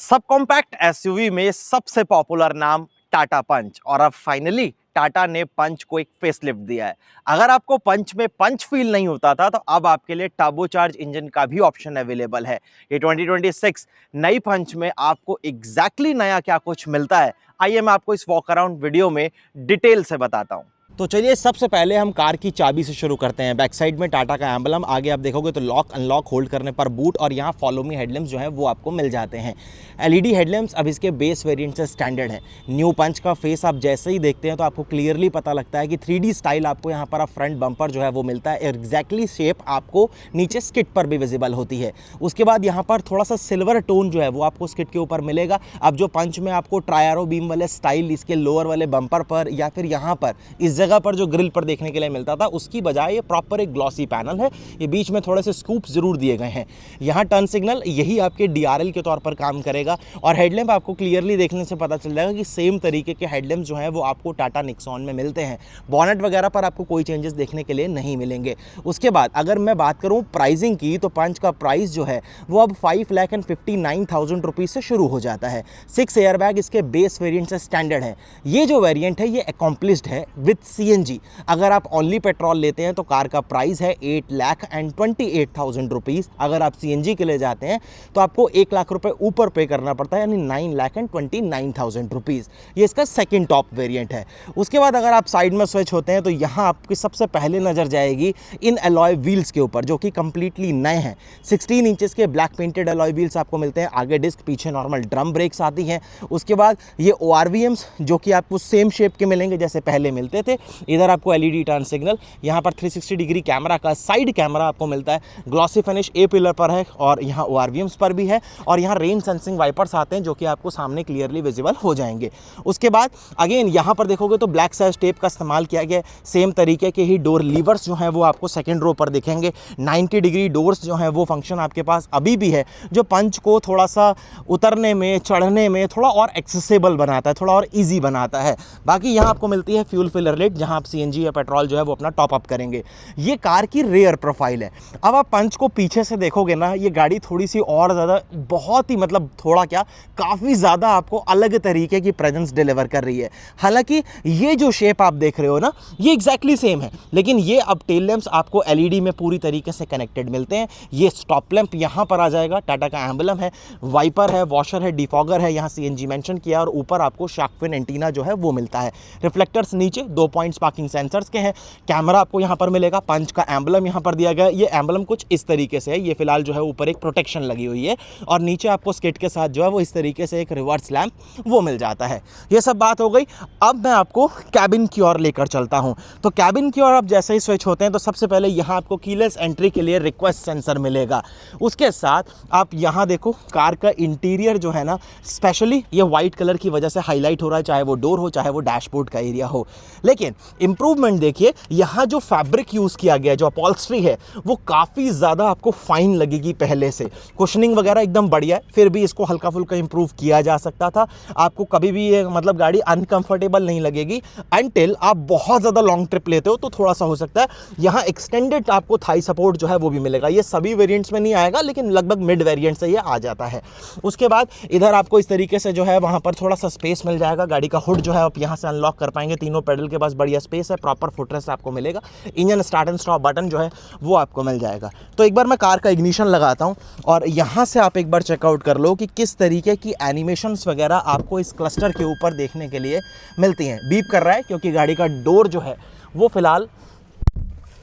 Sub compact SUV में सबसे popular नाम टाटा पंच, और अब फाइनली टाटा ने पंच को एक फेसलिफ्ट दिया है। अगर आपको पंच में पंच फील नहीं होता था तो अब आपके लिए टर्बोचार्ज इंजन का भी ऑप्शन अवेलेबल है। ये 2026 नई पंच में आपको एग्जैक्टली नया क्या कुछ मिलता है, आइए मैं आपको इस वॉक अराउंड वीडियो में डिटेल से बताता हूं। तो चलिए सबसे पहले हम कार की चाबी से शुरू करते हैं। बैक साइड में टाटा का एम्बलम, आगे आप देखोगे तो लॉक अनलॉक होल्ड करने पर बूट, और यहाँ फॉलो मी हेडलैम्प्स जो है वो आपको मिल जाते हैं। एलईडी हेडलैम्प्स अब इसके बेस वेरिएंट से स्टैंडर्ड है। न्यू पंच का फेस आप जैसे ही देखते हैं तो आपको क्लियरली पता लगता है कि 3D स्टाइल आपको यहाँ पर फ्रंट बम्पर जो है वो मिलता है। एग्जैक्टली शेप आपको नीचे स्किट पर भी विजिबल होती है। उसके बाद यहाँ पर थोड़ा सा सिल्वर टोन जो है वो आपको स्किट के ऊपर मिलेगा। अब जो पंच में आपको ट्रायरो बीम वाले स्टाइल इसके लोअर वाले बम्पर पर या फिर यहाँ पर इस जगह पर जो ग्रिल पर देखने के लिए मिलता था, उसकी बजाय ये प्रॉपर एक ग्लॉसी पैनल है। ये बीच में थोड़े से स्कूप्स जरूर दिए गए हैं। यहाँ टर्न सिग्नल यही आपके DRL के तौर पर काम करेगा, और हेडलैम्प आपको क्लियरली देखने से पता चल जाएगा कि सेम तरीके के हेडलैम्प जो है वो आपको टाटा निक्सॉन में मिलते हैं। बॉनेट वगैरह पर आपको कोई चेंजेस देखने के लिए नहीं मिलेंगे। उसके बाद अगर मैं बात करूँ प्राइसिंग की, तो पंच का प्राइस जो है वो अब 5,59,000 रुपीज़ से शुरू हो जाता है। 6 एयरबैग इसके बेस वेरिएंट से स्टैंडर्ड है। ये जो वेरिएंट है ये अकॉम्प्लिश्ड है विद CNG। अगर आप ओनली पेट्रोल लेते हैं तो कार का प्राइस है 8,28,000 रुपीज़। अगर आप CNG के लिए जाते हैं तो आपको 1 लाख रुपए ऊपर पे करना पड़ता है, यानी 9,29,000 रुपीज़। ये इसका सेकंड टॉप वेरिएंट है। उसके बाद अगर आप साइड में स्विच होते हैं तो यहाँ आपकी सबसे पहले नज़र जाएगी इन एलॉय व्हील्स के ऊपर, जो कि कंप्लीटली नए हैं। 16 इंचेस के ब्लैक पेंटेड एलॉय व्हील्स आपको मिलते हैं। आगे डिस्क, पीछे नॉर्मल ड्रम ब्रेक्स आती हैं। उसके बाद ये ORVMs जो कि आपको सेम शेप के मिलेंगे जैसे पहले मिलते थे। इधर आपको LED टर्न सिग्नल, यहाँ पर 360 डिग्री कैमरा का साइड कैमरा आपको मिलता है। ग्लॉसी फिनिश A पिलर पर है और यहाँ ORVMs पर भी है, और यहाँ रेन सेंसिंग वाइपर्स आते हैं जो कि आपको सामने क्लियरली विजिबल हो जाएंगे। उसके बाद अगेन यहाँ पर देखोगे तो ब्लैक साइज टेप का इस्तेमाल किया गया है। सेम तरीके के ही डोर लीवर्स जो हैं वो आपको सेकेंड रो पर दिखेंगे। 90 डिग्री डोर्स जो हैं वो फंक्शन आपके पास अभी भी है, जो पंच को थोड़ा सा उतरने में, चढ़ने में थोड़ा और एक्सेसिबल बनाता है, थोड़ा और ईजी बनाता है। बाकी यहाँ आपको मिलती है फ्यूल फिलर लिड, जहाँ आप CNG या पेट्रोल जो है वो अपना टॉप अप करेंगे। ये कार की रेयर प्रोफाइल है। अब आप पंच को पीछे से देखोगे ना, ये गाड़ी थोड़ी सी और ज़्यादा, बहुत ही मतलब थोड़ा क्या, काफ़ी ज़्यादा आपको अलग तरीके की प्रेजेंस डिलीवर कर रही है। हालांकि ये जो शेप आप देख रहे हो ना, ये एग्जैक्टली सेम है, लेकिन ये अब टेल लैंप्स आपको LED में पूरी तरीके से कनेक्टेड मिलते हैं। ये स्टॉप लैंप यहाँ पर आ जाएगा, टाटा का एम्बलम है, वाइपर है, वॉशर है, डिफॉगर है, यहाँ CNG मेंशन किया, और ऊपर आपको शार्क फिन एंटीना जो है वो मिलता है। रिफ्लेक्टर्स नीचे 2 पॉइंट्स पार्किंग सेंसर्स के हैं। कैमरा आपको यहाँ पर मिलेगा। पंच का एम्बलम यहाँ पर दिया गया है। ये एम्बलम कुछ इस तरीके से है। ये फिलहाल जो है ऊपर एक प्रोटेक्शन लगी हुई है, और नीचे आपको स्किट के साथ जो है वो इस तरीके से एक रिवर्स लैंप वो मिल जाता है। ये सब बात हो गई। अब मैं आपको कैबिन की ओर लेकर चलता हूँ। तो कैबिन की ओर आप जैसे ही स्विच होते हैं तो सबसे पहले यहाँ आपको कीलेस एंट्री के लिए रिक्वेस्ट सेंसर मिलेगा। उसके साथ आप यहाँ देखो, कार का इंटीरियर जो है ना, स्पेशली ये व्हाइट कलर की वजह से हाईलाइट हो रहा है, चाहे वो डोर हो, चाहे वो डैशबोर्ड का एरिया हो। लेकिन इंप्रूवमेंट देखिए, यहाँ जो फैब्रिक यूज किया गया है, जो अपॉल्स्ट्री है, वो काफ़ी ज़्यादा आपको फाइन लगेगी पहले से। कुशनिंग वगैरह एकदम बढ़िया है, फिर भी इसको हल्का फुल्का इंप्रूव किया जा सकता था। आपको कभी भी ये मतलब गाड़ी अनकंफर्टेबल नहीं लगेगी अनटिल आप बहुत ज़्यादा लॉन्ग ट्रिप लेते हो, तो थोड़ा सा हो सकता है। यहाँ एक्सटेंडेड आपको थाई सपोर्ट जो है वो भी मिलेगा। ये सभी वेरिएंट्स में नहीं आएगा, लेकिन लगभग मिड वेरिएंट से ये आ जाता है। उसके बाद इधर आपको इस तरीके से जो है वहाँ पर थोड़ा सा स्पेस मिल जाएगा। गाड़ी का हुड जो है आप यहाँ से अनलॉक कर पाएंगे। तीनों पेडल के पास बढ़िया स्पेस है, प्रॉपर फुटरेस्ट आपको मिलेगा। Engine start and stop button जो है वो आपको मिल जाएगा। तो एक बार मैं कार का इग्निशन लगाता हूँ, और यहाँ से आप एक बार चेकआउट कर लो कि किस तरीके की एनिमेशंस वगैरह आपको इस क्लस्टर के ऊपर देखने के लिए मिलती हैं। बीप कर रहा है क्योंकि गाड़ी का डोर जो है वो फिलहाल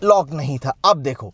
लॉक नहीं था। अब देखो,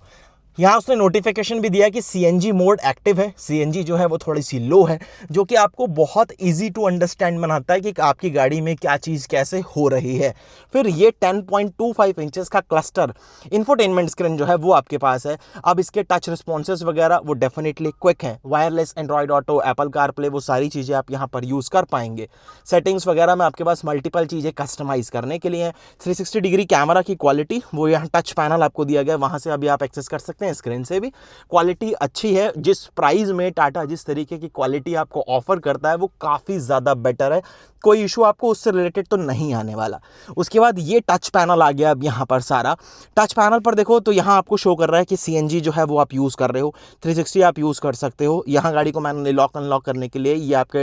यहाँ उसने नोटिफिकेशन भी दिया कि CNG मोड एक्टिव है। CNG जो है वो थोड़ी सी लो है, जो कि आपको बहुत इजी टू अंडरस्टैंड बनाता है कि आपकी गाड़ी में क्या चीज़ कैसे हो रही है। फिर ये 10.25 इंचेस का क्लस्टर इंफोटेनमेंट स्क्रीन जो है वो आपके पास है। अब इसके टच रिस्पॉन्सेज वगैरह वो डेफिनेटली क्विक हैं। Wireless Android auto, Apple CarPlay, वो सारी चीज़ें आप यहाँ पर यूज़ कर पाएंगे। सेटिंग्स वगैरह में आपके पास मल्टीपल चीज़ें कस्टमाइज़ करने के लिए हैं। 360 डिग्री कैमरा की क्वालिटी वो यहाँ टच पैनल आपको दिया गया है, वहाँ से अभी आप एक्सेस कर सकते हैं। स्क्रीन से भी क्वालिटी अच्छी है। जिस प्राइस में टाटा जिस तरीके की क्वालिटी आपको ऑफर करता है वो काफ़ी ज़्यादा बेटर है। कोई इशू आपको उससे रिलेटेड तो नहीं आने वाला। उसके बाद ये टच पैनल आ गया अब यहाँ पर सारा। टच पैनल पर देखो तो यहाँ आपको शो कर रहा है कि सीएनजी जो है वो आप यूज़ कर रहे हो, 360 आप यूज़ कर सकते हो। यहाँ गाड़ी को मैंने लॉक अनलॉक करने के लिए ये आपके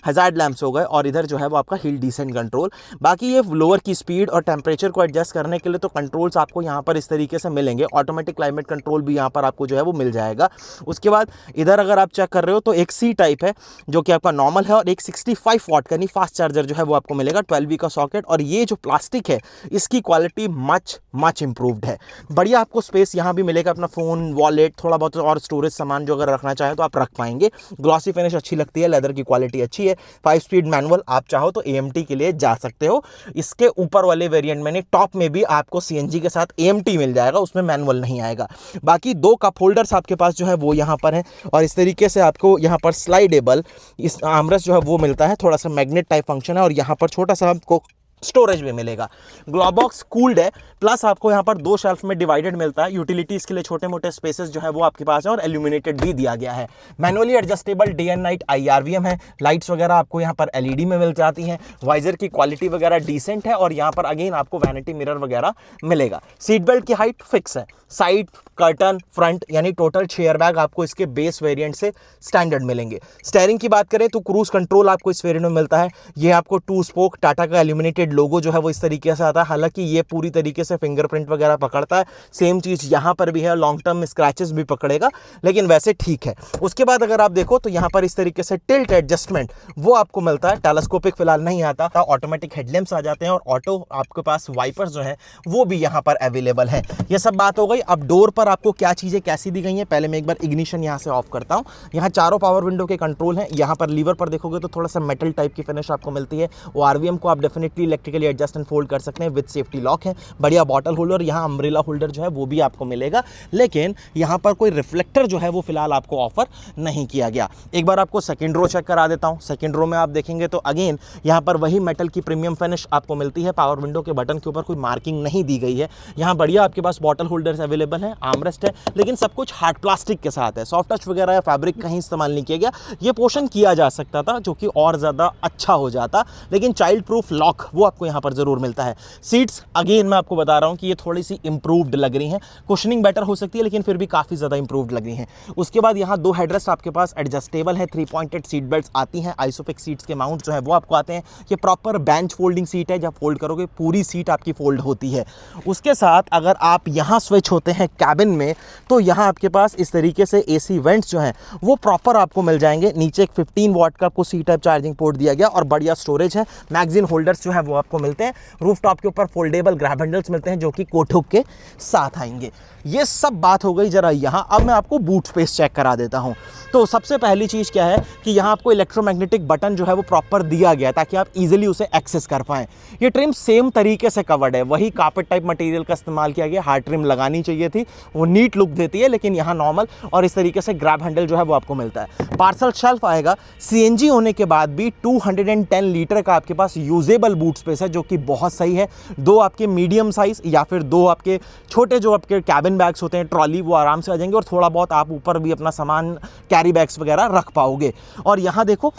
हज़ार्ड लैंप्स हो गए, और इधर जो है वो आपका हिल डिसेंट कंट्रोल। बाकी ये लोअर की स्पीड और टेम्परेचर को एडजस्ट करने के लिए तो कंट्रोल्स आपको यहाँ पर इस तरीके से मिलेंगे। ऑटोमेटिक क्लाइमेट कंट्रोल भी यहाँ पर आपको जो है वो मिल जाएगा। उसके बाद इधर अगर आप चेक कर रहे हो तो एक सी टाइप है जो कि आपका नॉर्मल है, और एक 65 वाट का नहीं फास्ट चार्जर जो है वो आपको मिलेगा, 12V का सॉकेट। और ये जो प्लास्टिक है इसकी क्वालिटी मच इंप्रूव्ड है। बढ़िया आपको स्पेस यहाँ भी मिलेगा, अपना फ़ोन, वॉलेट, थोड़ा बहुत और स्टोरेज सामान जो अगर रखना चाहे तो आप रख पाएंगे। ग्लॉसी फिनिश अच्छी लगती है, लेदर की क्वालिटी अच्छी है। 5 स्पीड मैनुअल, आप चाहो तो AMT के लिए जा सकते हो। इसके ऊपर वाले वेरिएंट में नहीं, टॉप में भी आपको CNG के साथ AMT मिल जाएगा, उसमें मैनुअल नहीं आएगा। बाकी 2 कप होल्डर्स आपके पास जो है वो यहाँ पर हैं, और इस तरीके से आपको यहाँ पर स्लाइडेबल इस आर्मरेस्ट जो है वो मिलता है, थोड़ा सा मैग्नेट टाइप फंक्शन है, और यहाँ पर छोटा सा आपको स्टोरेज भी मिलेगा। ग्लोव बॉक्स कूल्ड है, प्लस आपको यहाँ पर 2 शेल्फ में डिवाइडेड मिलता है। यूटिलिटीज़ के लिए छोटे मोटे स्पेसेस जो है वो आपके पास है, और एल्यूमिनेटेड भी दिया गया है। Manually adjustable day and night IRVM है। लाइट्स वगैरह आपको यहाँ पर LED में मिल जाती हैं। वाइजर की क्वालिटी वगैरह डिसेंट है, और यहाँ पर अगेन आपको वैनिटी मिरर वगैरह मिलेगा। सीट बेल्ट की हाइट फिक्स है। साइड, कर्टन, फ्रंट यानी टोटल 6 एयरबैग आपको इसके बेस वेरिएंट से स्टैंडर्ड मिलेंगे। स्टीयरिंग की बात करें तो क्रूज कंट्रोल आपको इस वेरिएंट में मिलता है। ये आपको 2 स्पोक टाटा का एल्यूमिनेटेड लोगो जो है वो इस तरीके से आता है। हालांकि ये पूरी तरीके से फिंगरप्रिंट वगैरह पकड़ता है, सेम चीज़ यहाँ पर भी है। लॉन्ग टर्म स्क्रैचेस भी पकड़ेगा, लेकिन वैसे ठीक है। उसके बाद अगर आप देखो तो यहाँ पर इस तरीके से टिल्ट एडजस्टमेंट वो आपको मिलता है। टेलीस्कोपिक फिलहाल नहीं आता, ऑटोमेटिक हेडलैम्प्स आ जाते हैं, और ऑटो आपके पास वाइपर्स जो है वो भी यहाँ पर अवेलेबल है। ये सब बात हो गई। अब डोर पर आपको क्या चीज़ें कैसी दी गई हैं, पहले मैं एक बार इग्निशन यहाँ से ऑफ करता हूँ। यहाँ चारों पावर विंडो के कंट्रोल हैं। यहाँ पर लीवर पर देखोगे तो थोड़ा सा मेटल टाइप की फिनिश आपको मिलती है। वो RVM को आप definitely electrically adjust and fold कर सकते हैं, विद सेफ्टी लॉक है। बढ़िया बॉटल होल्डर, यहाँ अम्ब्रेला होल्डर जो है वो भी आपको मिलेगा, लेकिन यहाँ पर कोई रिफ्लेक्टर जो है वो फिलहाल आपको ऑफर नहीं किया गया। एक बार आपको सेकंड रो चेक करा देता हूँ। सेकंड रो में आप देखेंगे तो अगेन यहाँ पर वही मेटल की प्रीमियम फिनिश आपको मिलती है। पावर विंडो के बटन के ऊपर कोई मार्किंग नहीं दी गई है। यहाँ बढ़िया आपके पास बॉटल होल्डर्स अवेलेबल है, आर्मरेस्ट है, लेकिन सब कुछ हार्ड प्लास्टिक के साथ है। सॉफ्ट टच वगैरह या फैब्रिक कहीं इस्तेमाल नहीं किया गया। ये पोर्शन किया जा सकता था जो कि और ज़्यादा अच्छा हो जाता, लेकिन चाइल्ड प्रूफ लॉक वो आपको यहाँ पर ज़रूर मिलता है। सीट्स अगेन मैं आपको बता रहा हूँ कि ये थोड़ी सी इंप्रूव्ड लग रही हैं। कुशनिंग बेटर हो सकती है, लेकिन फिर भी काफ़ी ज़्यादा इंप्रूव्ड लग रही हैं। उसके बाद यहाँ 2 हेडरेस्ट आपके पास एडजस्टेबल है। 3 पॉइंटेड सीट बेल्ट आती हैं। आइसोफिक्स सीट्स के माउंट जो है वो आपको आते हैं। ये प्रॉपर बेंच फोल्डिंग सीट है, जब फोल्ड करोगे पूरी सीट आपकी फोल्ड होती है। उसके साथ अगर आप यहाँ स्विच होते हैं कैबिन में, तो यहाँ आपके पास इस तरीके से AC वेंट्स जो हैं वो प्रॉपर आपको मिल जाएंगे। नीचे एक 15 वाट का आपको C टाइप चार्जिंग पोर्ट दिया गया, और बढ़िया स्टोरेज है। मैगजीन होल्डर्स जो है वो आपको मिलते हैं। रूफ टॉप के ऊपर फोल्डेबल ग्रैब हैंडल्स मिलते हैं जो कि कोट हुक के साथ आएंगे। ये सब बात हो गई जरा यहाँ। अब मैं आपको बूट स्पेस चेक करा देता हूँ। तो सबसे पहली चीज़ क्या है कि यहाँ आपको इलेक्ट्रोमैग्नेटिक बटन जो है वो प्रॉपर दिया गया है ताकि आप इजीली उसे एक्सेस कर पाएँ। ये ट्रिम सेम तरीके से कवर्ड है, वही कार्पेट टाइप मटेरियल का इस्तेमाल किया गया। हार्ड ट्रिम लगानी चाहिए थी, वो नीट लुक देती है, लेकिन यहाँ नॉर्मल और इस तरीके से ग्रैब हैंडल जो है वो आपको मिलता है। पार्सल शेल्फ आएगा। CNG होने के बाद भी 210 लीटर का आपके पास यूजेबल बूट स्पेस है, जो कि बहुत सही है। 2 आपके मीडियम साइज या फिर 2 आपके छोटे जो आपके कैबिन बैग्स होते हैं, ट्रॉली, वो आराम से आ जाएंगे, और थोड़ा बहुत आप ऊपर भी अपना सामान, कैरी बैग्स वगैरह रख पाओगे। और यहाँ देखो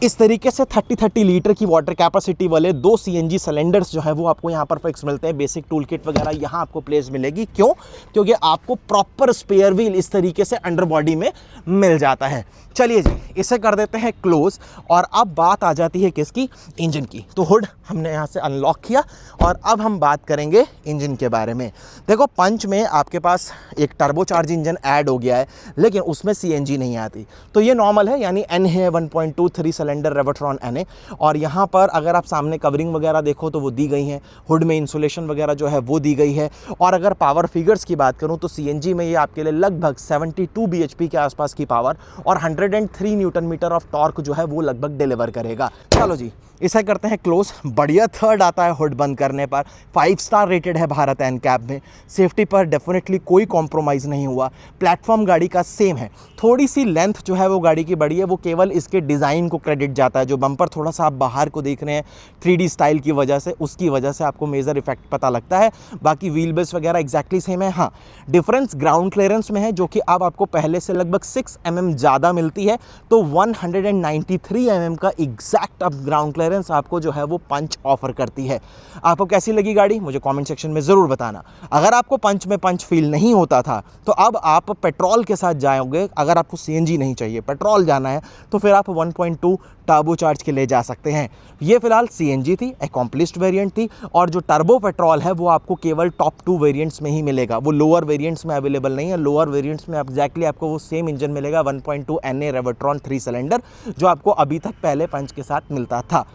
इस तरीके से 30 लीटर की वाटर कैपेसिटी वाले 2 CNG सिलेंडर्स जो है वो आपको यहाँ पर फिक्स मिलते हैं। बेसिक टूल किट वगैरह यहाँ आपको प्लेस मिलेगी। क्यों? क्योंकि आपको प्रॉपर स्पेयर व्हील इस तरीके से अंडर बॉडी में मिल जाता है। चलिए जी, इसे कर देते हैं क्लोज, और अब बात आ जाती है किसकी? इंजन की। तो हुड हमने यहाँ से अनलॉक किया, और अब हम बात करेंगे इंजन के बारे में। देखो, पंच में आपके पास एक टर्बोचार्ज इंजन ऐड हो गया है, लेकिन उसमें CNG नहीं आती, तो ये नॉर्मल है, यानी N है 1.23 सिलेंडर रेवोट्रॉन NA। और यहाँ पर अगर आप सामने कवरिंग वगैरह देखो तो वो दी गई हैं। हुड में इंसुलेशन वगैरह जो है वो दी गई है। और अगर पावर फिगर्स की बात करूँ तो CNG में ये आपके लिए लगभग 72 bhp के आसपास की पावर और 103 न्यूटन मीटर ऑफ टॉर्क जो है वो लगभग डिलीवर करेगा। चलो जी, इसे करते हैं क्लोज। बढ़िया थर्ड आता है हुड बंद करने पर। 5 स्टार रेटेड है भारत एनकैब में। सेफ्टी पर डेफिनेटली कोई कॉम्प्रोमाइज़ नहीं हुआ। प्लेटफॉर्म गाड़ी का सेम है। थोड़ी सी लेंथ जो है वो गाड़ी की बड़ी है, वो केवल इसके डिज़ाइन को क्रेडिट जाता है। जो बम्पर थोड़ा सा आप बाहर को देख रहे हैं 3D स्टाइल की वजह से, उसकी वजह से आपको मेजर इफेक्ट पता लगता है। बाकी व्हील बेस वगैरह एग्जैक्टली सेम है। हाँ, डिफरेंस ग्राउंड क्लियरेंस में है, जो कि अब आपको पहले से लगभग 6 mm ज़्यादा मिलती है। तो 193 mm का एग्जैक्ट अब ग्राउंड क्लियरेंस आपको जो है वो पंच ऑफर करती है। आपको कैसी लगी गाड़ी मुझे कमेंट सेक्शन में ज़रूर बताना। अगर आपको पंच में पंच फील नहीं होता था तो अब आप पेट्रोल के साथ जाओगे। अगर आपको CNG नहीं चाहिए, पेट्रोल जाना है, तो फिर आप 1.2 टर्बो चार्ज के ले जा सकते हैं। ये फिलहाल CNG थी, एकम्प्लिश्ड वेरिएंट थी, और जो टर्बो पेट्रोल है वो आपको केवल टॉप 2 वेरिएंट्स में ही मिलेगा। वो लोअर वेरिएंट्स में अवेलेबल नहीं है। लोअर वेरिएंट्स में एग्जैक्टली आपको वो सेम इंजन मिलेगा 1.2 NA रेवोट्रॉन 3 सिलेंडर, जो आपको अभी तक पहले पंच के साथ मिलता था।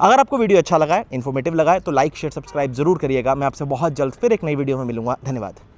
अगर आपको वीडियो अच्छा लगा है, इन्फॉर्मेटिव लगा है, तो लाइक शेयर सब्सक्राइब जरूर करिएगा। मैं आपसे बहुत जल्द फिर एक नई वीडियो में मिलूंगा। धन्यवाद।